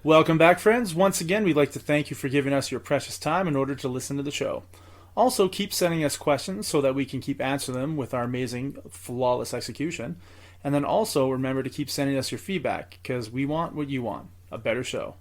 Welcome back, friends. Once again, we'd like to thank you for giving us your precious time in order to listen to the show. Also, keep sending us questions so that we can keep answering them with our amazing, flawless execution. And then also, remember to keep sending us your feedback, because we want what you want, a better show.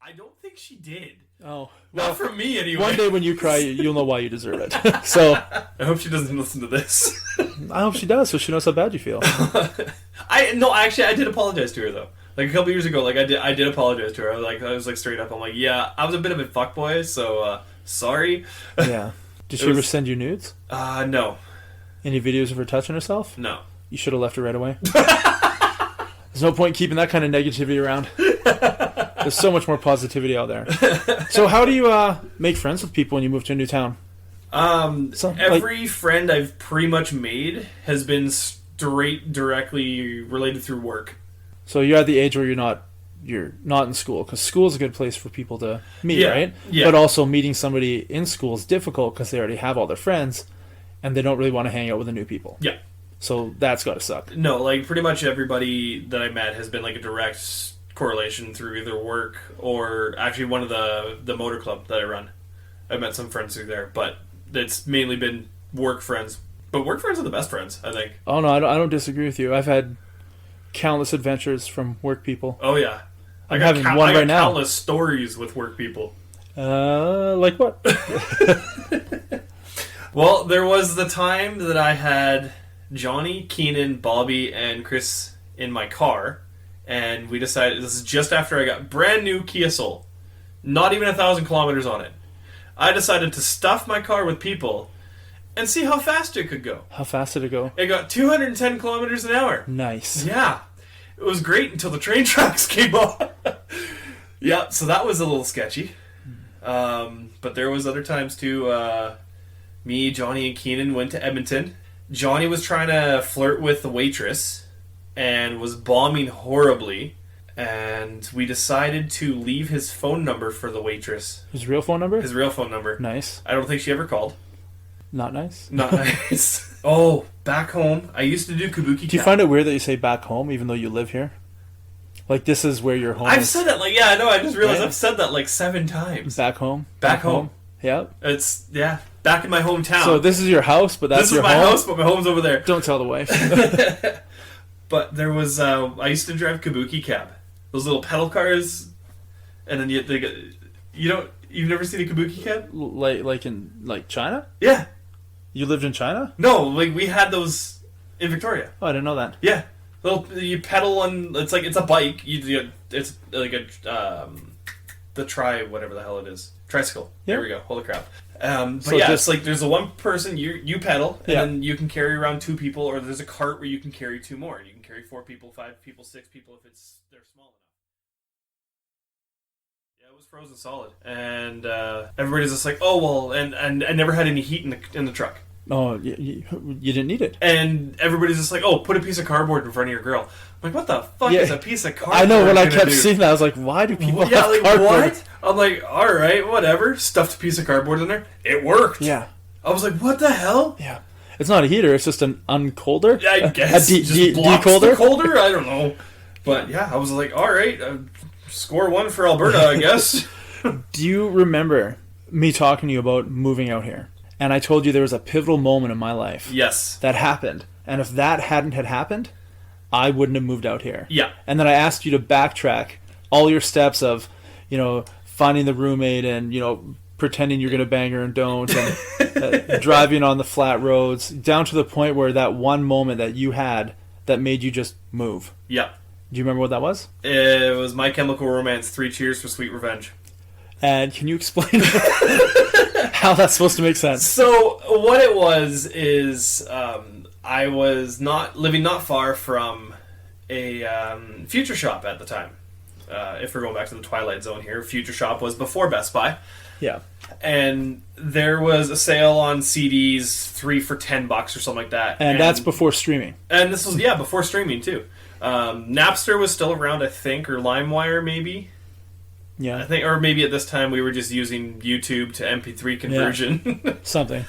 I don't think she did. Oh, well, not from me anyway. One day when you cry, you'll know why you deserve it. So I hope she doesn't listen to this. I hope she does, so she knows how bad you feel. I did apologize to her though. Like a couple years ago, like I did apologize to her. I was like straight up. I'm like, yeah, I was a bit of a fuckboy, so sorry. Yeah. Did she ever send you nudes? No. Any videos of her touching herself? No. You should have left her right away. There's no point keeping that kind of negativity around. There's so much more positivity out there. So how do you make friends with people when you move to a new town? Every friend I've pretty much made has been directly related through work. So you're at the age where you're not in school, because school is a good place for people to meet, right? Yeah. But also meeting somebody in school is difficult because they already have all their friends, and they don't really want to hang out with the new people. Yeah. So that's got to suck. No, like pretty much everybody that I met has been like a direct correlation through either work or actually one of the motor club that I run. I met some friends through there, but it's mainly been work friends. But work friends are the best friends, I think. Oh no, I don't disagree with you. I've had countless adventures from work people. Oh yeah, I'm having one right now. Countless stories with work people. Like what? Well, there was the time that I had Johnny, Keenan, Bobby, and Chris in my car, and we decided, this is just after I got brand new Kia Soul, not even 1,000 kilometers on it. I decided to stuff my car with people and see how fast it could go. How fast did it go? It got 210 kilometers an hour. Nice. Yeah. It was great until the train tracks came on. Yeah, so that was a little sketchy. But there was other times too. Me, Johnny, and Keenan went to Edmonton. Johnny was trying to flirt with the waitress and was bombing horribly. And we decided to leave his phone number for the waitress. His real phone number? His real phone number. Nice. I don't think she ever called. Not nice? Not nice. Oh, back home, I used to do Kabuki. Do you find it weird that you say back home even though you live here? Like, this is where your home is. I've said that, like, yeah, I know, I just realized I've said that like 7 times. Back home? Back home. Yeah. It's, yeah, back in my hometown. So this is your house, but that's your home? This is my house, but my home's over there. Don't tell the wife. But there was, I used to drive Kabuki cab. Those little pedal cars, and then you've never seen a Kabuki cab? Like in China? Yeah. You lived in China? No, like we had those in Victoria. Oh, I didn't know that. Yeah. You pedal on, it's a bike. It's like the whatever the hell it is. Tricycle. Yeah. There we go. Holy crap. It's like there's a one person, you pedal, and then you can carry around 2 people, or there's a cart where you can carry 2 more. You can carry 4 people, 5 people, 6 people if they're small enough. Yeah, it was frozen solid. And everybody's just like, oh, well, and I never had any heat in the truck. Oh, you didn't need it. And everybody's just like, oh, put a piece of cardboard in front of your grill. I'm like, what the fuck is a piece of cardboard? I know, when I kept seeing that, I was like, why do people have cardboard? What? I'm like, alright, whatever. Stuffed a piece of cardboard in there. It worked. Yeah. I was like, what the hell? Yeah. It's not a heater, it's just an uncolder? Yeah, I guess. Just blocks the colder? I don't know. But yeah, I was like, alright, score 1 for Alberta, I guess. Do you remember me talking to you about moving out here? And I told you there was a pivotal moment in my life. Yes. That happened. And if that hadn't had happened, I wouldn't have moved out here. Yeah. And then I asked you to backtrack all your steps of, finding the roommate and, pretending you're going to bang her and don't, and driving on the flat roads, down to the point where that one moment that you had that made you just move. Yeah. Do you remember what that was? It was My Chemical Romance, 3 Cheers for Sweet Revenge. And can you explain how that's supposed to make sense? So what it was is I was living not far from a Future Shop at the time. If we're going back to the Twilight Zone here, Future Shop was before Best Buy. Yeah. And there was a sale on CDs, 3 for $10 or something like that. And that's before streaming. And this was, before streaming too. Napster was still around, I think, or LimeWire maybe. Yeah. I think, or maybe at this time we were just using YouTube to MP3 conversion. Yeah. Something.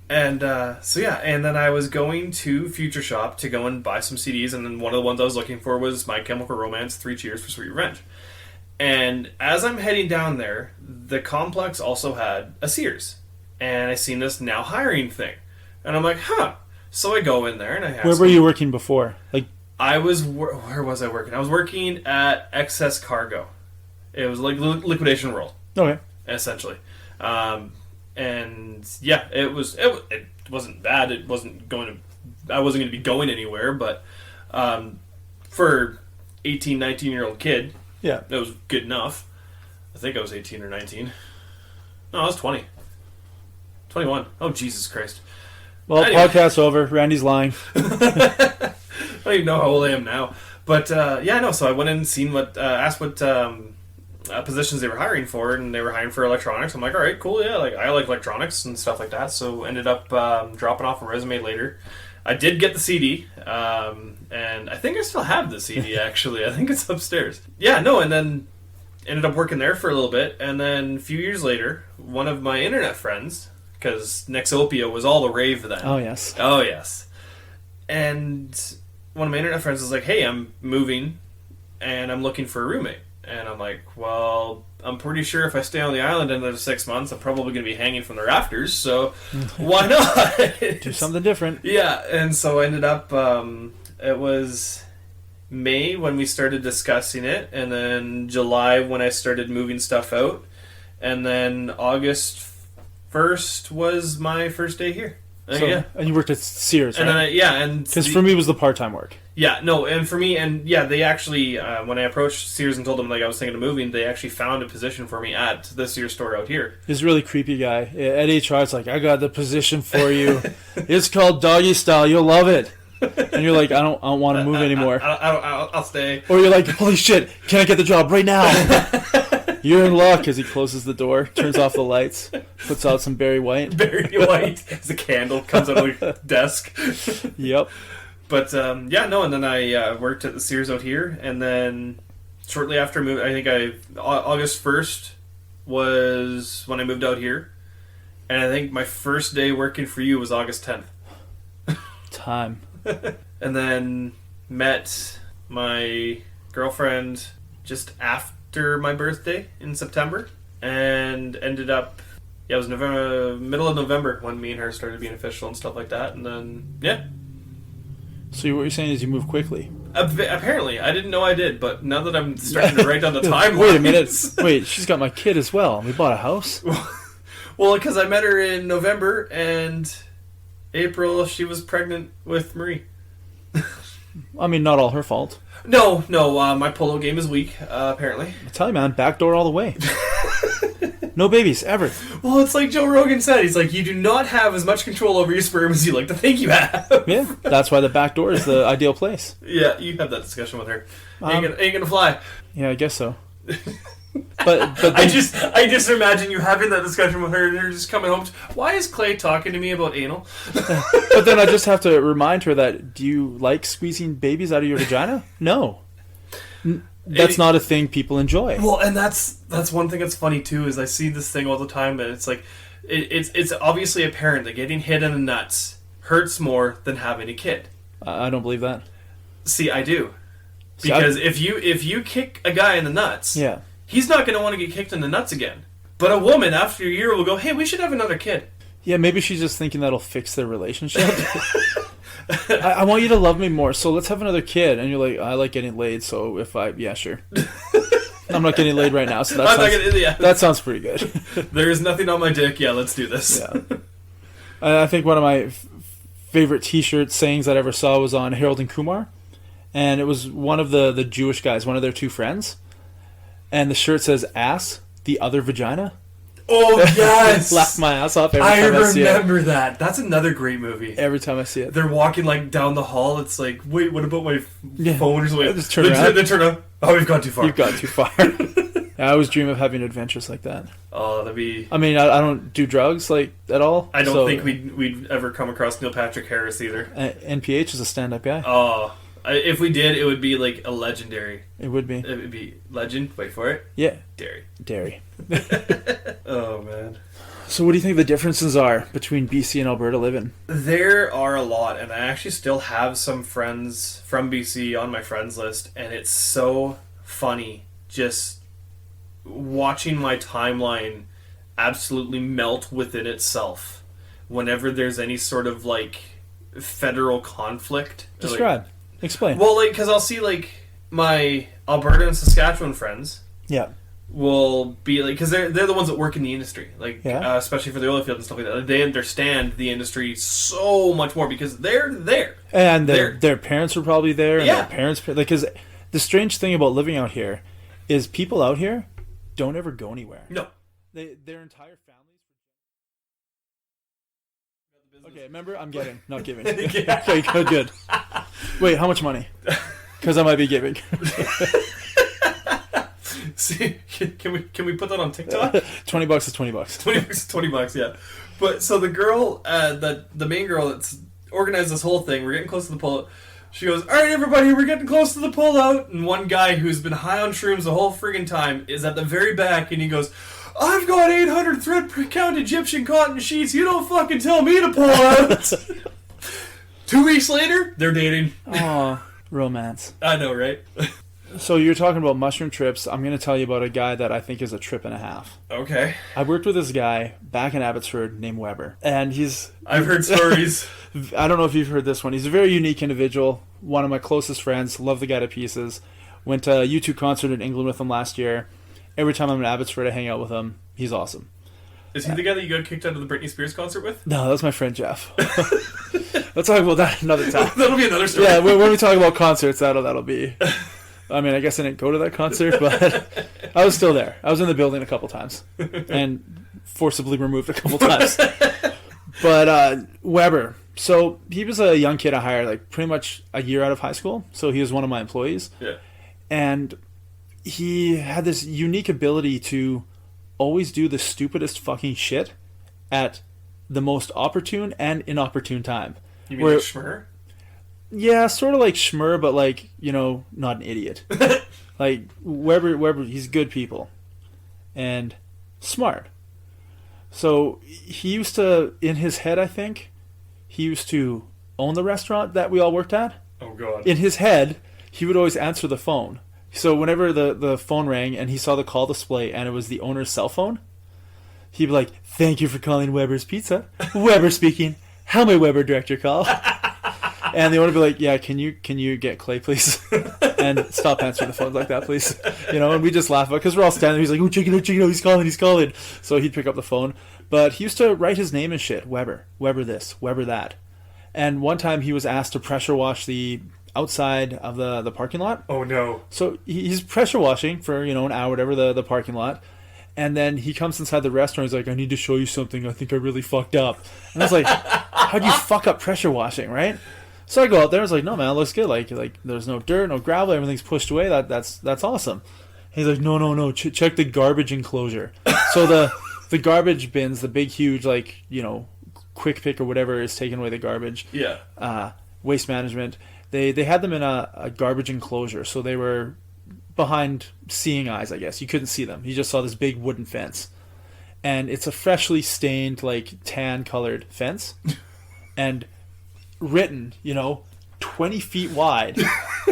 And and then I was going to Future Shop to go and buy some CDs, and then one of the ones I was looking for was My Chemical Romance, 3 Cheers for Sweet Revenge. And as I'm heading down there, the complex also had a Sears. And I seen this now hiring thing. And I'm like, huh. So I go in there and I ask Where were you working before? Like, where was I working? I was working at Excess Cargo. It was like Liquidation World. Okay. Essentially. And yeah, it wasn't bad. I wasn't going to be going anywhere, but for 18, 19-year-old kid, yeah, it was good enough. I think I was 18 or 19. No, I was 20. 21. Oh, Jesus Christ. Well, anyway. Podcast's over. Randy's lying. I don't even know how old I am now. But, so I went in and asked what positions they were hiring for, and they were hiring for electronics. I'm like, all right, cool, yeah, like I like electronics and stuff like that. So ended up dropping off a resume later. I did get the CD, and I think I still have the CD, actually. I think it's upstairs. Yeah, no, and then ended up working there for a little bit, and then a few years later, one of my internet friends, because Nexopia was all the rave then. Oh, yes. Oh, yes. And one of my internet friends was like, hey, I'm moving, and I'm looking for a roommate. And I'm like, well, I'm pretty sure if I stay on the island another 6 months, I'm probably going to be hanging from the rafters, so why not? Do something different. Yeah, and so I ended up, it was May when we started discussing it, and then July when I started moving stuff out, and then August 1st was my first day here. So, yeah. And you worked at Sears, right? And because for me it was the part-time work. Yeah, no, and for me, and yeah, they actually, when I approached Sears and told them like I was thinking of moving, they actually found a position for me at the Sears store out here. This really creepy guy at HR. It's like, I got the position for you. It's called Doggy Style. You'll love it. And you're like, I don't want to move anymore. I'll stay. Or you're like, holy shit, can I get the job right now? You're in luck as he closes the door, turns off the lights, puts out some Barry White. Barry White as a candle comes out of the desk. Yep. But, and then I worked at the Sears out here, and then shortly after moving, I think August 1st was when I moved out here, and I think my first day working for you was August 10th. Time. And then met my girlfriend just after my birthday in September, and ended up, it was middle of November when me and her started being official and stuff like that, and then, yeah. So what you're saying is you move quickly. Apparently. I didn't know I did, but now that I'm starting to write down the timeline. Wait a minute. Wait, she's got my kid as well. We bought a house? Well, because I met her in November, and April she was pregnant with Marie. I mean, not all her fault. No, my polo game is weak, apparently. I tell you, man, backdoor all the way. No babies, ever. Well, it's like Joe Rogan said. He's like, you do not have as much control over your sperm as you like to think you have. Yeah, that's why the back door is the ideal place. Yeah, you have that discussion with her. Ain't gonna fly. Yeah, I guess so. But then, I just imagine you having that discussion with her and her just coming home. Why is Clay talking to me about anal? But then I just have to remind her that, do you like squeezing babies out of your vagina? No. That's not a thing people enjoy. Well, and that's one thing that's funny too, is I see this thing all the time, and it's like it's obviously apparent that getting hit in the nuts hurts more than having a kid. I don't believe that. See, I do. Because if you kick a guy in the nuts, yeah, he's not going to want to get kicked in the nuts again. But a woman after a year will go, "Hey, we should have another kid." Yeah, maybe she's just thinking that'll fix their relationship. I want you to love me more, so let's have another kid. And you're like, I like getting laid, so yeah, sure. I'm not getting laid right now, so that sounds pretty good. There is nothing on my dick. Yeah, let's do this. Yeah. I think one of my favorite T-shirt sayings that I ever saw was on Harold and Kumar, and it was one of the Jewish guys, one of their two friends, and the shirt says "ass, the other vagina." Oh, yes! Laugh my ass off every time I see it. I remember that. That's another great movie. Every time I see it. They're walking like down the hall. It's like, wait, what about my phone or something? Just turn around. They turn around. Oh, we've gone too far. You've gone too far. I always dream of having adventures like that. Oh, that'd be... I mean, I don't do drugs, like, at all. I don't think we'd ever come across Neil Patrick Harris either. NPH is a stand-up guy. Oh, if we did, it would be like a legendary. It would be. It would be legend. Wait for it. Yeah. Dairy. Oh, man. So what do you think the differences are between BC and Alberta living? There are a lot, and I actually still have some friends from BC on my friends list, and it's so funny just watching my timeline absolutely melt within itself whenever there's any sort of, like, federal conflict. Describe. Like, explain. Well, like, because I'll see, like, my Alberta and Saskatchewan friends... Yeah. will be like, because they're the ones that work in the industry, like Yeah. Especially for the oil field and stuff like that. They understand the industry so much more because they're there, and their parents were probably there, and Yeah. their parents, like, because the strange thing about living out here is people out here don't ever go anywhere. No, Their entire families. Okay, remember, I'm getting, not giving. Okay, good. Wait, how much money? Because I might be giving. See, can we put that on TikTok? $20 is $20. $20 is $20, yeah. But so the girl, the main girl that's organized this whole thing, we're getting close to the pullout. She goes, "All right, everybody, we're getting close to the pullout." And one guy who's been high on shrooms the whole friggin' time is at the very back, and he goes, "I've got 800 thread count Egyptian cotton sheets. You don't fucking tell me to pull out." 2 weeks later, they're dating. Aw, romance. I know, right? So you're talking about mushroom trips. I'm going to tell you about a guy that I think is a trip and a half. Okay. I worked with this guy back in Abbotsford named Weber. And I've heard stories. I don't know if you've heard this one. He's a very unique individual. One of my closest friends. Love the guy to pieces. Went to a U2 concert in England with him last year. Every time I'm in Abbotsford, I hang out with him. He's awesome. Is he the guy that you got kicked out of the Britney Spears concert with? No, that's my friend Jeff. Let's talk about that another time. That'll be another story. Yeah, when we talk about concerts, that'll be... I mean, I guess I didn't go to that concert, but I was still there. I was in the building a couple times and forcibly removed a couple times. But Weber, so he was a young kid I hired, like pretty much a year out of high school. So he was one of my employees. Yeah. And he had this unique ability to always do the stupidest fucking shit at the most opportune and inopportune time. You mean like Schmer? Yeah, sort of like Schmer, but like, you know, not an idiot. Like Weber, he's good people and smart. So he used to, in his head, I think, he used to own the restaurant that we all worked at. Oh, God. In his head, he would always answer the phone. So whenever the phone rang and he saw the call display and it was the owner's cell phone, he'd be like, "Thank you for calling Weber's Pizza. Weber speaking. How may Weber direct your call?" And the owner would be like, "Yeah, can you get Clay, please? And stop answering the phones like that, please." You know, and we just laugh about it because we're all standing there. He's like, "Oh, check it out, he's calling. So he'd pick up the phone. But he used to write his name and shit. Weber this, Weber that. And one time he was asked to pressure wash the outside of the parking lot. Oh, no. So he's pressure washing for, you know, an hour, whatever, the parking lot. And then he comes inside the restaurant. He's like, "I need to show you something. I think I really fucked up." And I was like, "How do you fuck up pressure washing, right?" So I go out there. I was like, "No, man, it looks good. Like there's no dirt, no gravel. Everything's pushed away. That's awesome." He's like, No. Check the garbage enclosure." So the garbage bins, the big, huge, like, you know, quick pick or whatever is taking away the garbage. Yeah. Waste management. They had them in a garbage enclosure, so they were behind seeing eyes, I guess. You couldn't see them. You just saw this big wooden fence. And it's a freshly stained, like, tan-colored fence. And written, you know, 20 feet wide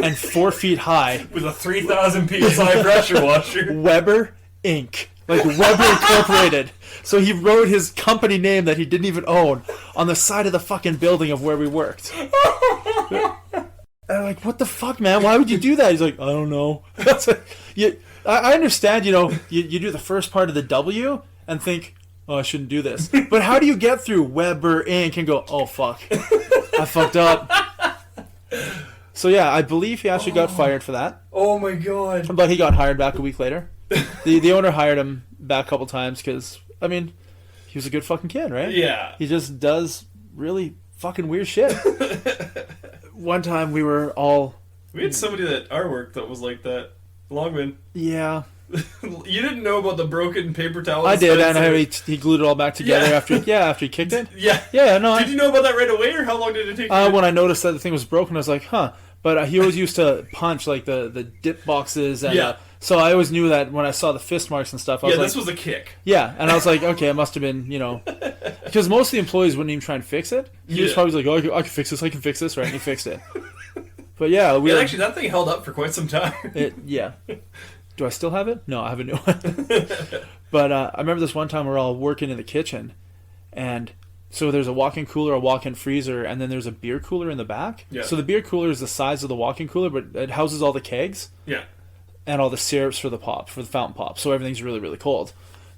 and 4 feet high. With a 3,000 PSI pressure washer. Weber Inc. Like Weber Incorporated. So he wrote his company name that he didn't even own on the side of the fucking building of where we worked. And I'm like, "What the fuck, man? Why would you do that?" He's like, "I don't know." I understand, you know, you do the first part of the W and think, "Oh, I shouldn't do this." But how do you get through Weber Inc. and go, "Oh, fuck, I fucked up"? So yeah, I believe he actually got fired for that. Oh, my God. But he got hired back a week later. The owner hired him back a couple times because I mean, he was a good fucking kid, right? Yeah. He just does really fucking weird shit. One time we had somebody at our work that was like that. Longman. Yeah. You didn't know about the broken paper towel? I did, and he glued it all back together after he kicked it. Yeah. Yeah, no. Did you know about that right away, or how long did it take? When I noticed that the thing was broken, I was like, huh. But he always used to punch like the dip boxes, and so I always knew that when I saw the fist marks and stuff. I was this was a kick. Yeah, and I was like, okay, it must have been, because most of the employees wouldn't even try and fix it. He was probably like, oh, I can fix this, right? And he fixed it. But yeah, actually, that thing held up for quite some time. Do I still have it? No, I have a new one. But I remember this one time we were all working in the kitchen, and so there's a walk-in cooler, a walk-in freezer, and then there's a beer cooler in the back. Yeah. So the beer cooler is the size of the walk-in cooler, but it houses all the kegs. Yeah. And all the syrups for the fountain pop. So everything's really, really cold.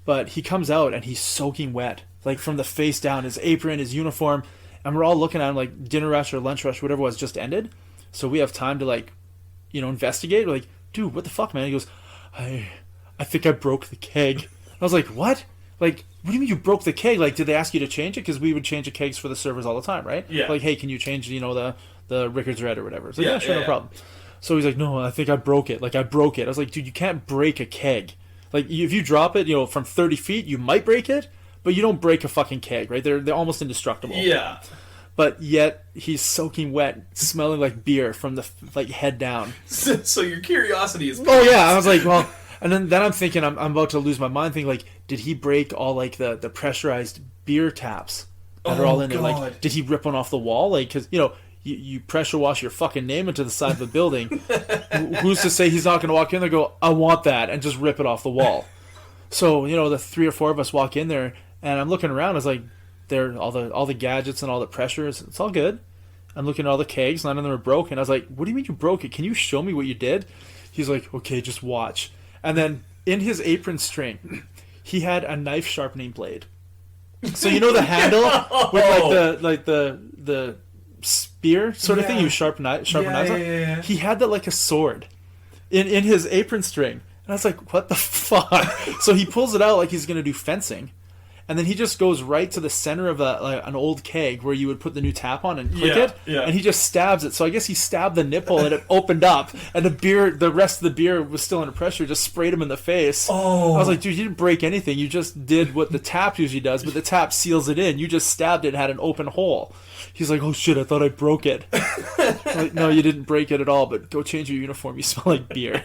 But he comes out and he's soaking wet, like from the face down, his apron, his uniform, and we're all looking at him like dinner rush or lunch rush, whatever it was, just ended. So we have time to investigate. We're like, dude, what the fuck, man? He goes, I think I broke the keg. I was like, what? Like, what do you mean you broke the keg? Like, did they ask you to change it? Because we would change the kegs for the servers all the time, right? Yeah. Like, hey, can you change, the Rickard's Red or whatever? So yeah, sure, no problem. So he's like, no, I think I broke it. Like, I broke it. I was like, dude, you can't break a keg. Like, if you drop it, from 30 feet, you might break it, but you don't break a fucking keg, right? They're almost indestructible. Yeah. But yet, he's soaking wet, smelling like beer from the, head down. So your curiosity is... Oh, yeah. I was like, well... And then I'm thinking, I'm about to lose my mind, thinking, like, did he break all, the pressurized beer taps that are all in there? Like, did he rip one off the wall? Like, because, you pressure wash your fucking name into the side of the building. Who's to say he's not going to walk in there and go, I want that, and just rip it off the wall? So, the 3 or 4 of us walk in there, and I'm looking around. It's like, there all the gadgets and all the pressures. It's all good. I'm looking at all the kegs. None of them are broken. I was like, what do you mean you broke it? Can you show me what you did? He's like, okay, just watch. And then in his apron string, he had a knife sharpening blade. So the handle with the spear sort of thing you sharpen knives on. Yeah. He had that like a sword in his apron string, and I was like, what the fuck? So he pulls it out like he's gonna do fencing, and then he just goes right to the center of an old keg where you would put the new tap on and click it, and he just stabs it. So I guess he stabbed the nipple and it opened up, and the rest of the beer was still under pressure, just sprayed him in the face. Oh. I was like, dude, you didn't break anything. You just did what the tap usually does, but the tap seals it in. You just stabbed it and had an open hole. He's like, oh shit, I thought I broke it. I'm like, no, you didn't break it at all, but go change your uniform. You smell like beer.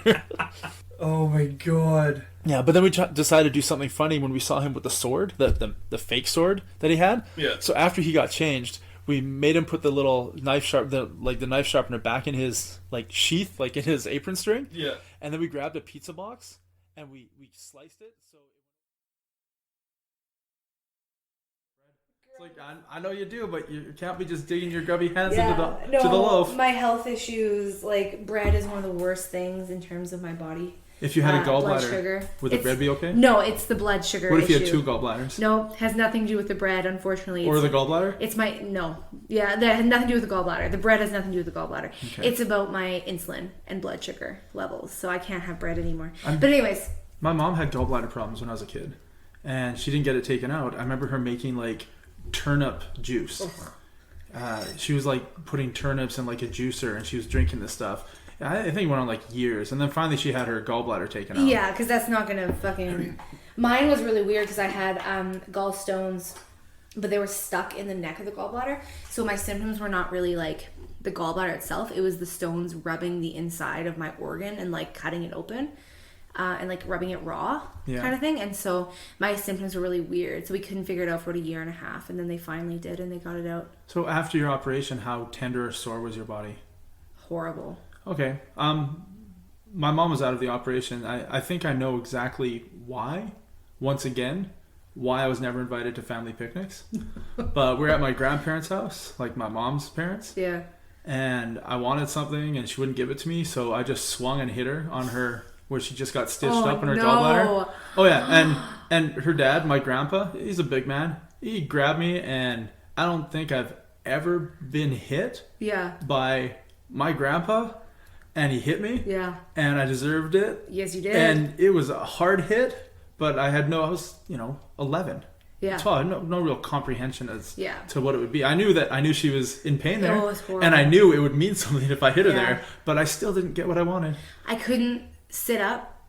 Oh my god. Yeah, but then we decided to do something funny when we saw him with the sword, the fake sword that he had. Yeah. So after he got changed, we made him put the little knife the knife sharpener back in his sheath, in his apron string. Yeah. And then we grabbed a pizza box and we sliced it. So it's like, I know you do, but you can't be just digging your grubby hands into the loaf. My health issues, bread is one of the worst things in terms of my body. If you had a blood gallbladder, sugar. would the bread be okay? No, it's the blood sugar What if you issue. had 2 gallbladders? No, has nothing to do with the bread, unfortunately. Or the gallbladder? Yeah, that has nothing to do with the gallbladder. The bread has nothing to do with the gallbladder. Okay. It's about my insulin and blood sugar levels, so I can't have bread anymore. But anyways. My mom had gallbladder problems when I was a kid, and she didn't get it taken out. I remember her making, turnip juice. She was, putting turnips in, a juicer, and she was drinking this stuff. I think it went on years, and then finally she had her gallbladder taken out. Yeah, because that's not gonna fucking. Mine was really weird because I had gallstones, but they were stuck in the neck of the gallbladder. So my symptoms were not really the gallbladder itself. It was the stones rubbing the inside of my organ and cutting it open, and rubbing it raw kind of thing. And so my symptoms were really weird. So we couldn't figure it out for about 1.5 years, and then they finally did, and they got it out. So after your operation, how tender or sore was your body? Horrible. Okay. My mom was out of the operation. I think I know exactly why. Once again, why I was never invited to family picnics. But we're at my grandparents' house, my mom's parents. Yeah. And I wanted something, and she wouldn't give it to me, so I just swung and hit her on her where she just got stitched up in her gallbladder. Oh yeah, and her dad, my grandpa, he's a big man. He grabbed me, and I don't think I've ever been hit. By my grandpa. And he hit me. Yeah. And I deserved it. Yes, you did. And it was a hard hit, but I was 11. Yeah. So I had no real comprehension as Yeah. to what it would be. I knew she was in pain there, Oh, it was horrible. and I knew it would mean something if I hit her Yeah. there, but I still didn't get what I wanted. I couldn't sit up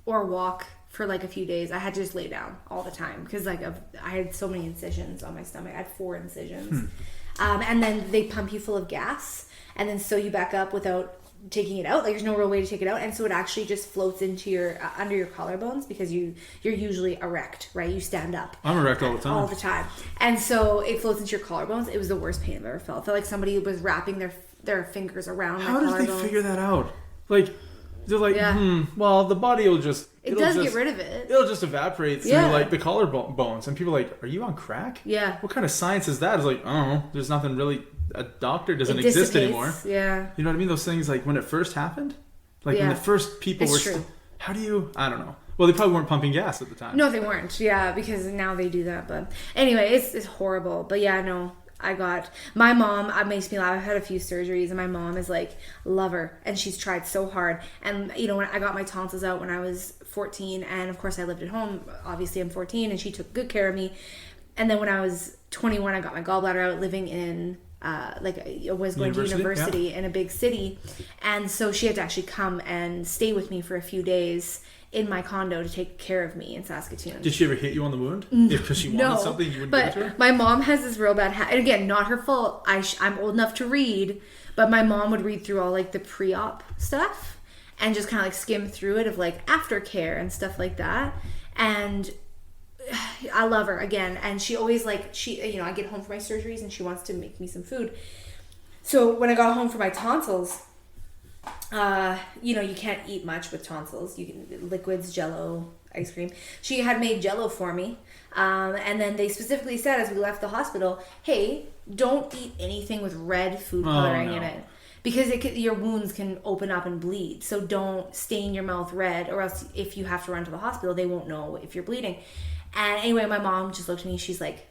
or walk for like a few days. I had to just lay down all the time because I had so many incisions on my stomach. I had 4 incisions. And then they pump you full of gas and then sew you back up without taking it out. Like there's no real way to take it out, and so it actually just floats into your under your collarbones because you're usually erect, right? You stand up. I'm erect all the time. And so it floats into your collarbones. It was the worst pain I've ever felt. I felt like somebody was wrapping their fingers around my collarbones. How did they figure that out? Like they're like, well, the body will just it does get rid of it. It'll just evaporate through like the collarbones, and people are like, are you on crack? Yeah. What kind of science is that? It's like, oh, there's nothing really. A doctor doesn't It exist dissipates. anymore. Yeah. You know what I mean? Those things, like when it first happened, like when the first people It's were. true. How do you? I don't know. Well, they probably weren't pumping gas at the time. No, they weren't. Yeah, because now they do that. But anyway, it's horrible. But yeah, no, my mom. It makes me laugh. I've had a few surgeries, and my mom is like, love her, and she's tried so hard. And when I got my tonsils out when I was 14, and of course I lived at home. Obviously, I'm 14, and she took good care of me. And then when I was 21, I got my gallbladder out, living in. I was going to university in a big city, and so she had to actually come and stay with me for a few days in my condo to take care of me in Saskatoon. Did she ever hit you on the wound? Because she wanted No, something you wouldn't but give it to her? my mom has this real bad habit. And again, not her fault. I'm old enough to read, but my mom would read through all like the pre-op stuff and just kind of like skim through it of like aftercare and stuff like that. And I love her again, and she always I get home from my surgeries and she wants to make me some food. So when I got home for my tonsils, you can't eat much with tonsils. You can liquids, Jello, ice cream. She had made Jello for me, and then they specifically said as we left the hospital, hey, don't eat anything with red food coloring in it. Because your wounds can open up and bleed. So don't stain your mouth red, or else if you have to run to the hospital, they won't know if you're bleeding. And anyway, my mom just looked at me. She's like,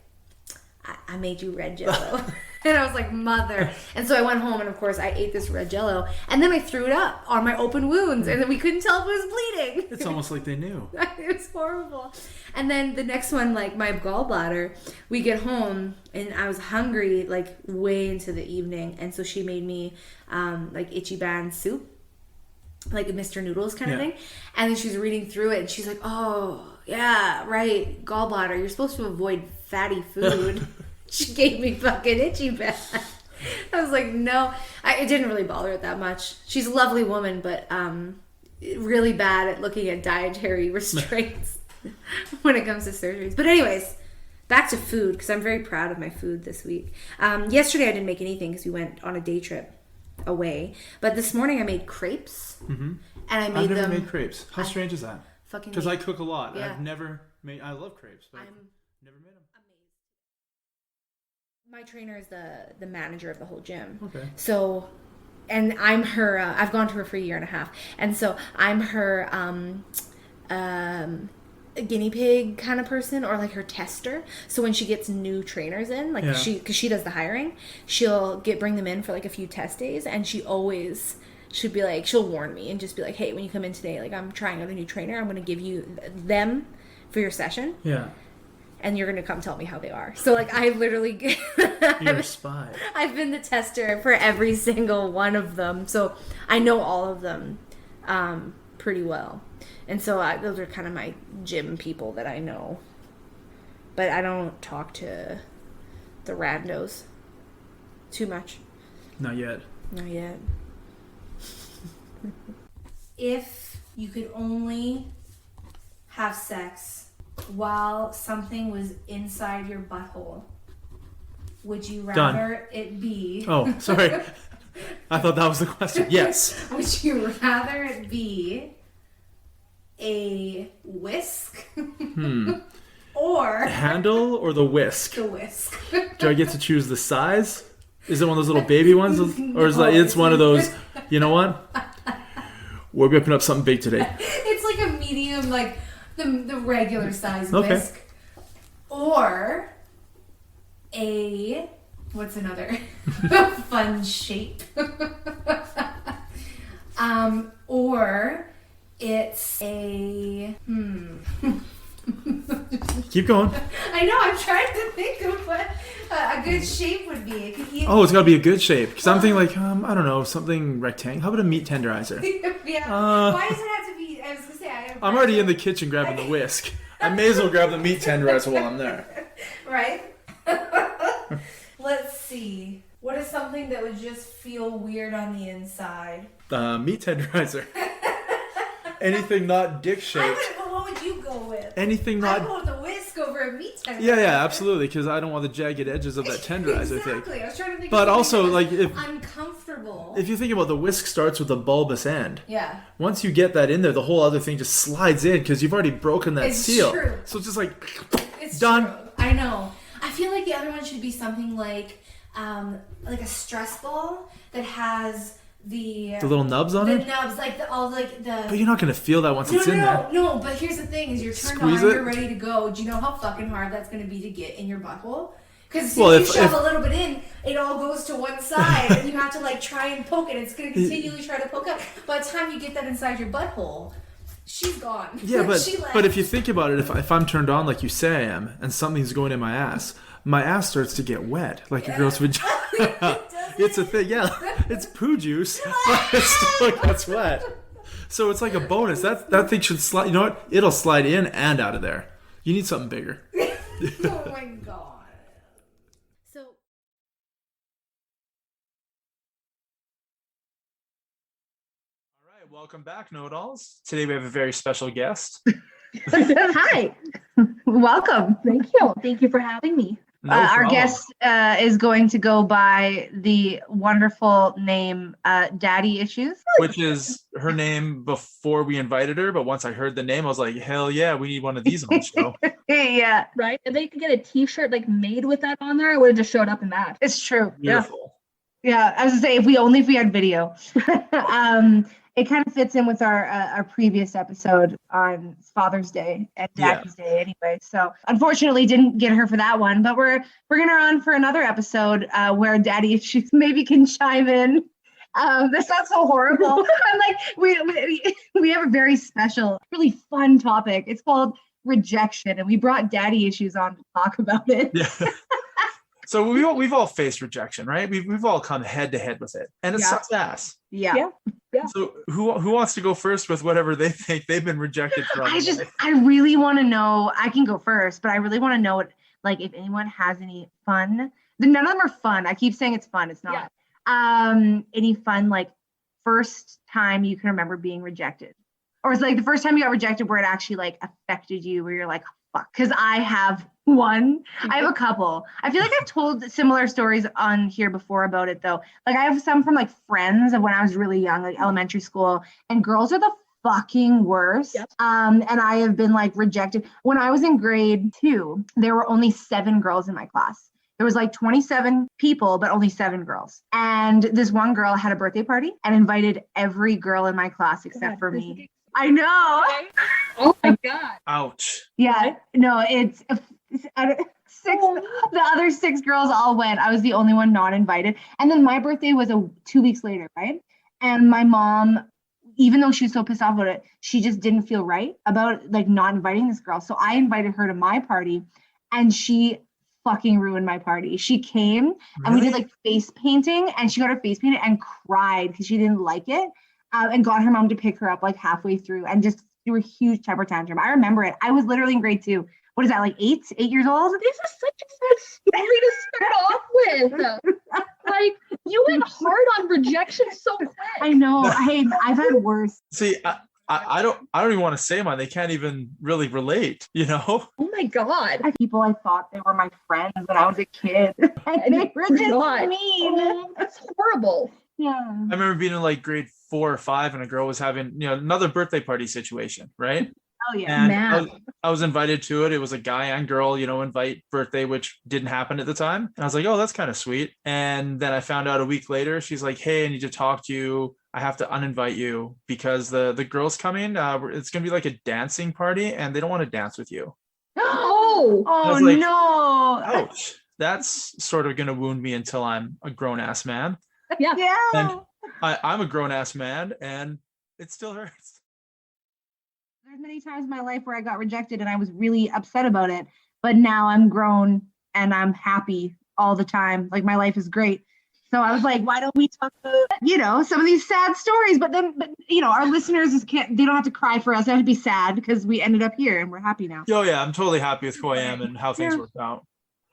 I made you red Jello. And I was like, mother. And so I went home, and of course I ate this red Jello. And then I threw it up on my open wounds, and then we couldn't tell if it was bleeding. It's almost like they knew. It was horrible. And then the next one, like my gallbladder, we get home, and I was hungry like way into the evening. And so she made me like Ichiban soup, like a Mr. Noodles kind of thing. And then she was reading through it, and she's like, oh, yeah, right, gallbladder. You're supposed to avoid fatty food. She gave me fucking Ichiban. I was like, no. It didn't really bother her that much. She's a lovely woman, but really bad at looking at dietary restraints when it comes to surgeries. But anyways, back to food, because I'm very proud of my food this week. Yesterday I didn't make anything because we went on a day trip away. But this morning I made crepes. Mm-hmm. And I made I've never made crepes. How strange is that? Fucking because I cook a lot. Yeah. I've never made. I love crepes, but I've never made them. My trainer is the manager of the whole gym. Okay. So, and I'm her. I've gone to her for a year and a half, and so I'm her guinea pig kind of person, or like her tester. So when she gets new trainers in, like because she does the hiring, she'll bring them in for like a few test days, and she'd be like, she'll warn me and just be like, hey, when you come in today, like I'm trying out a new trainer, I'm going to give you them for your session. Yeah. And you're going to come tell me how they are. So like I literally... You're a spy. I've been the tester for every single one of them. So I know all of them pretty well. And so those are kind of my gym people that I know. But I don't talk to the randos too much. Not yet. Not yet. If you could only have sex while something was inside your butthole, would you rather it be... Oh, sorry. I thought that was the question. Yes. Would you rather it be a whisk or... The handle or the whisk? The whisk. Do I get to choose the size? Is it one of those little baby ones? Or is it's one of those, you know what? We're whipping up something big today. It's like a medium, like the regular size whisk. Or what's another fun shape? Or it's a Keep going. I know. I'm trying to think of what a good shape would be. Oh, it's got to be a good shape. Because I'm thinking like, I don't know, something rectangle. How about a meat tenderizer? Yeah. Why does it have to be? I was gonna say I'm already in the kitchen grabbing the whisk. I may as well grab the meat tenderizer while I'm there. Right. Let's see. What is something that would just feel weird on the inside? Meat tenderizer. Anything not dick shaped. What would you go with? Anything not. I'd go with the whisk over a meat tenderizer. Yeah, absolutely. Because I don't want the jagged edges of that tenderizer Exactly. thing. I was trying to think. But of also, like, if uncomfortable. If you think about the whisk starts with a bulbous end. Yeah. Once you get that in there, the whole other thing just slides in because you've already broken that seal. True. So it's just like It's done. True. I know. I feel like the other one should be something like a stress ball that has the little nubs on it. The nubs, like the. But you're not gonna feel that once it's in there. No. But here's the thing: is you're turned Squeeze on, it. you're ready to go. Do you know how fucking hard that's gonna be to get in your butthole? Because Well, if you shove a little bit in, it all goes to one side, and you have to like try and poke it. It's gonna continually try to poke up. By the time you get that inside your butthole, she's gone. Yeah, but if you think about it, if I'm turned on like you say I am, and something's going in my ass starts to get wet, like a girl's vagina. It's a thing, yeah. It's poo juice, but it still gets wet. So it's like a bonus. That thing should slide. You know what? It'll slide in and out of there. You need something bigger. Oh my god. So. All right, welcome back, Know-It-Alls. Today we have a very special guest. Hi. Welcome. Thank you for having me. No our problem. guest is going to go by the wonderful name Daddy Issues. Which is her name before we invited her, but once I heard the name, I was like, hell yeah, we need one of these on the show. Yeah, Right? If they could get a t-shirt like made with that on there, I would have just showed up in that. it's true. Beautiful. Yeah, I was gonna say if we had video. It kind of fits in with our previous episode on Father's Day and Daddy's Day anyway. So unfortunately didn't get her for that one, but we're getting her on for another episode where Daddy Issues maybe can chime in. This sounds so horrible. I'm like, we have a very special, really fun topic. It's called rejection, and we brought Daddy Issues on to talk about it. Yeah. So we've all faced rejection, right? We've all come head to head with it, and it sucks ass. Yeah. So who wants to go first with whatever they think they've been rejected from? I really want to know. I can go first, but I really want to know what, like, if anyone has any fun. None of them are fun. I keep saying it's fun. It's not. Any fun, like, first time you can remember being rejected, or it's like the first time you got rejected where it actually like affected you, where you're like, fuck. Because I have one. I have a couple. I feel like I've told similar stories on here before about it though. Like I have some from like friends of when I was really young, like elementary school, and girls are the fucking worst. Yep. And I have been like rejected. When I was in grade 2, there were only 7 girls in my class. There was like 27 people, but only 7 girls. And this one girl had a birthday party and invited every girl in my class except for me. I know. Oh my god. Ouch. Yeah, no, it's 6. The other 6 girls all went. I was the only one not invited. And then my birthday was 2 weeks later, right? And my mom, even though she was so pissed off about it, she just didn't feel right about like not inviting this girl. So I invited her to my party, and she fucking ruined my party. She came and we did like face painting, and she got her face painted and cried because she didn't like it, and got her mom to pick her up like halfway through and just threw a huge temper tantrum. I remember it. I was literally in grade 2. What is that, like 8 years old? This is such a sad story to start off with. Like, you went hard on rejection so quick. I know. I've had worse. See, I don't even want to say mine. They can't even really relate, you know? Oh my god. People I thought they were my friends when I was a kid. And they were just not. mean. Oh, that's horrible. Yeah. I remember being in like grade 4 or 5, and a girl was having, another birthday party situation, right? Oh yeah. And Man. I was invited to it. It was a guy and girl, invite birthday, which didn't happen at the time. And I was like, oh, that's kind of sweet. And then I found out a week later, she's like, hey, I need to talk to you. I have to uninvite you because the girls coming. It's going to be like a dancing party, and they don't want to dance with you. Oh. Oh was like, no. Ouch. That's sort of going to wound me until I'm a grown-ass man. Yeah. Yeah. And I'm a grown-ass man, and it still hurts. There's many times in my life where I got rejected and I was really upset about it, but now I'm grown and I'm happy all the time. Like my life is great. So I was like, why don't we talk about, some of these sad stories? But our listeners they don't have to cry for us. They have to be sad because we ended up here and we're happy now. Oh yeah, I'm totally happy with who I am and how things worked out.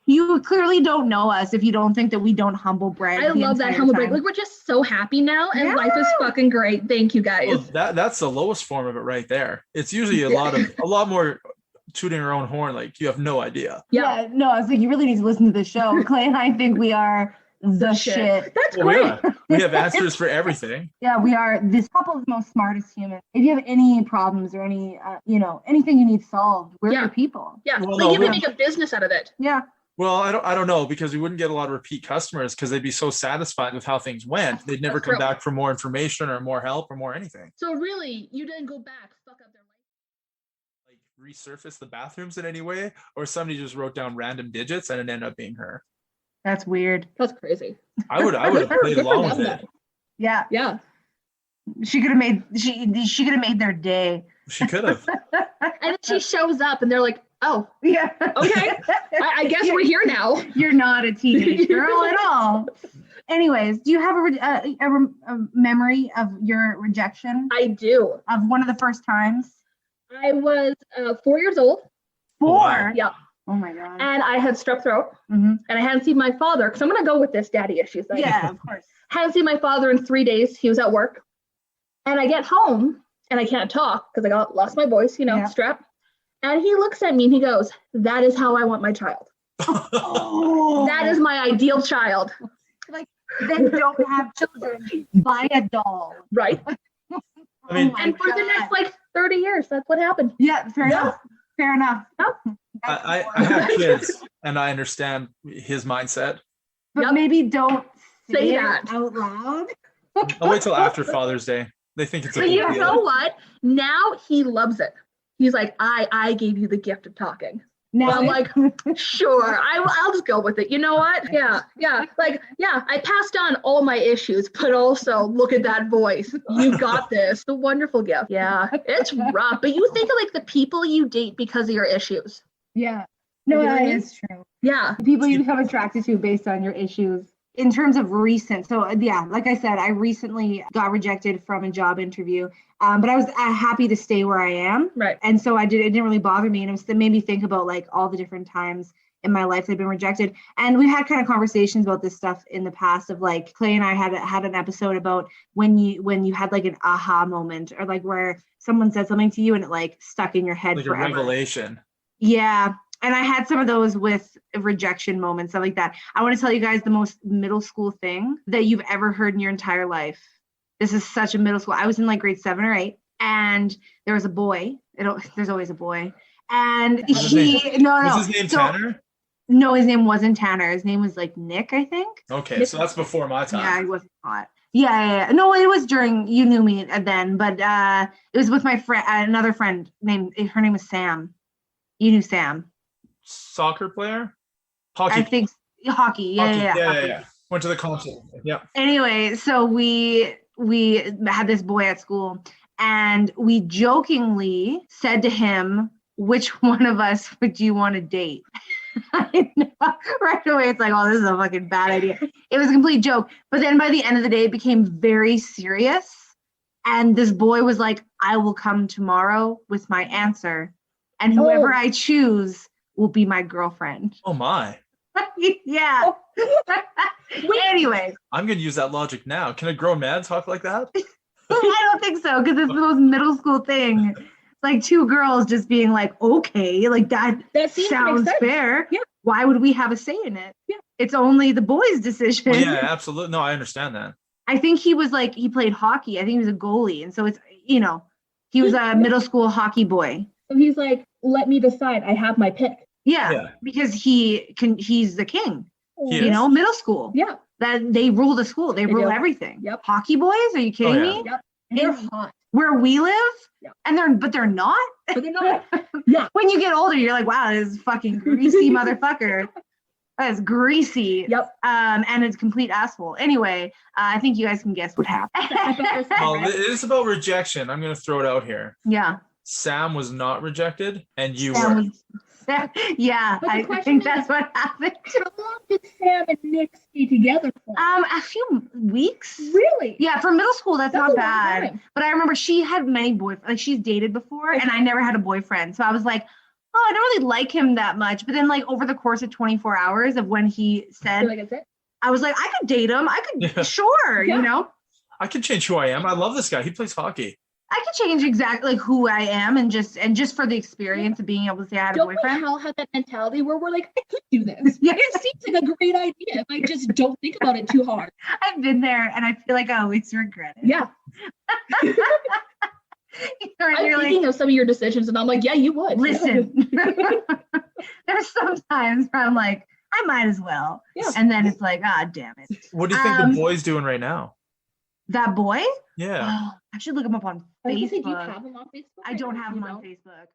You clearly don't know us if you don't think that we don't humble brag. I love that humble brag. Like we're just so happy now and life is fucking great. Thank you guys. Well, that's the lowest form of it right there. It's usually a lot more tooting our own horn. Like you have no idea. Yeah. No, I was like, you really need to listen to the show. Clay and I think we are the shit. That's great. We have answers for everything. Yeah, we are this couple of the most smartest humans. If you have any problems or any, anything you need solved, we're your people. Yeah, well, like you can make a business out of it. Yeah. Well, I don't know because we wouldn't get a lot of repeat customers because they'd be so satisfied with how things went. They'd never come back for more information or more help or more anything. So really, you didn't go back, fuck up their life. Like resurface the bathrooms in any way, or somebody just wrote down random digits and it ended up being her. That's weird. That's crazy. I would have played along with it. Yeah. Yeah. She could have made their day. She could have. And then she shows up and they're like, oh, yeah. Okay. I guess we're here now. You're not a teenage girl at all. Anyways, do you have a memory of your rejection? I do. Of one of the first times? I was 4 years old. 4? Wow. Yeah. Oh my God. And I had strep throat. Mm-hmm. And I hadn't seen my father, because I'm going to go with this daddy issues thing. Yeah, of course. Hadn't seen my father in 3 days. He was at work. And I get home and I can't talk because I lost my voice, strep. And he looks at me and he goes, that is how I want my child. Oh. That is my ideal child. Like, then don't have children. Buy a doll. Right. I mean, and for the next 30 years, that's what happened. Yeah, fair enough. Fair enough. Yep. I have kids and I understand his mindset. But maybe don't say it that out loud. I'll wait till after Father's Day. They think it's a But big you deal. know what? Now he loves it. He's like, I gave you the gift of talking. Now I'm like, sure, I'll just go with it. You know what? Yeah. I passed on all my issues, but also look at that voice. You got this. The wonderful gift. Yeah, it's rough. But you think of like the people you date because of your issues. Yeah. No, that is true. Yeah. The people you become attracted to based on your issues. In terms of recent, so yeah, like I said, I recently got rejected from a job interview, but I was happy to stay where I am. Right. And so it didn't really bother me. And it made me think about like all the different times in my life that I've been rejected. And we've had kind of conversations about this stuff in the past of like, Clay and I had an episode about when you had like an aha moment or like where someone said something to you and it like stuck in your head Like forever. a revelation. Yeah. And I had some of those with rejection moments, stuff like that. I want to tell you guys the most middle school thing that you've ever heard in your entire life. This is such a middle school. I was in like grade 7 or 8, and there was a boy. There's always a boy. And Was his name Tanner? No, his name wasn't Tanner. His name was like Nick, I think. Okay, so that's before my time. Yeah, he wasn't hot. Yeah. No, it was during, you knew me then, but it was with my friend, another friend her name was Sam. You knew Sam. Soccer player? Hockey. I think hockey. Yeah. Yeah. Went to the concert. Yeah. Anyway, so we had this boy at school and we jokingly said to him, which one of us would you want to date? I know. Right away, it's like, oh, this is a fucking bad idea. It was a complete joke. But then by the end of the day, it became very serious. And this boy was like, I will come tomorrow with my answer. And whoever I choose will be my girlfriend. Oh my. Yeah. Anyway. I'm going to use that logic now. Can a grown man talk like that? I don't think so, because it's the most middle school thing. Like two girls just being like, okay, like that sounds fair. Yeah. Why would we have a say in it? Yeah. It's only the boys' decision. Oh, yeah, absolutely. No, I understand that. I think he was like, he played hockey. I think he was a goalie. And so it's, he was a middle school hockey boy. So he's like, let me decide. I have my pick. Yeah. Because he's the king. He Middle school. Yeah. That they rule the school. They rule everything. Yep. Hockey boys? Are you kidding me? Yep. And they're hot. Where we live? Yep. And they're not? But they're not. Yeah. When you get older, you're like, wow, this is fucking greasy motherfucker. That is greasy. Yep. And it's complete asshole. Anyway, I think you guys can guess what happened. Well, it is about rejection. I'm going to throw it out here. Yeah. Sam was not rejected, and you Sam were. Yeah, But the I question think is- that's what happened. How long did Sam and Nick stay together for? A few weeks. Really? Yeah, for middle school, that's That's not a long bad. time. But I remember she had many boyfriends. Like she's dated before, and I never had a boyfriend. So I was like, oh, I don't really like him that much. But then, like over the course of 24 hours of when he said, You're like, is it? I was like, I could date him. I could, Yeah. sure, Yeah. you know. I can change who I am. I love this guy. He plays hockey. I could change exactly like who I am, and just for the experience of being able to say I had a Don't we boyfriend. all have that mentality where we're like, I could do this? Yeah. It seems like a great idea if I just don't think about it too hard. I've been there, and I feel like I always regret it. Yeah. You know, and I'm you're like, thinking of some of your decisions and I'm like, yeah, you would. listen. There's sometimes where I'm like, I might as well. Yeah. And then it's like, ah, damn it. What do you think the boy's doing right now? That boy? Yeah. Oh, I should look him up on I was gonna Facebook. say, do you have him on Facebook? I don't have You him on don't? Facebook.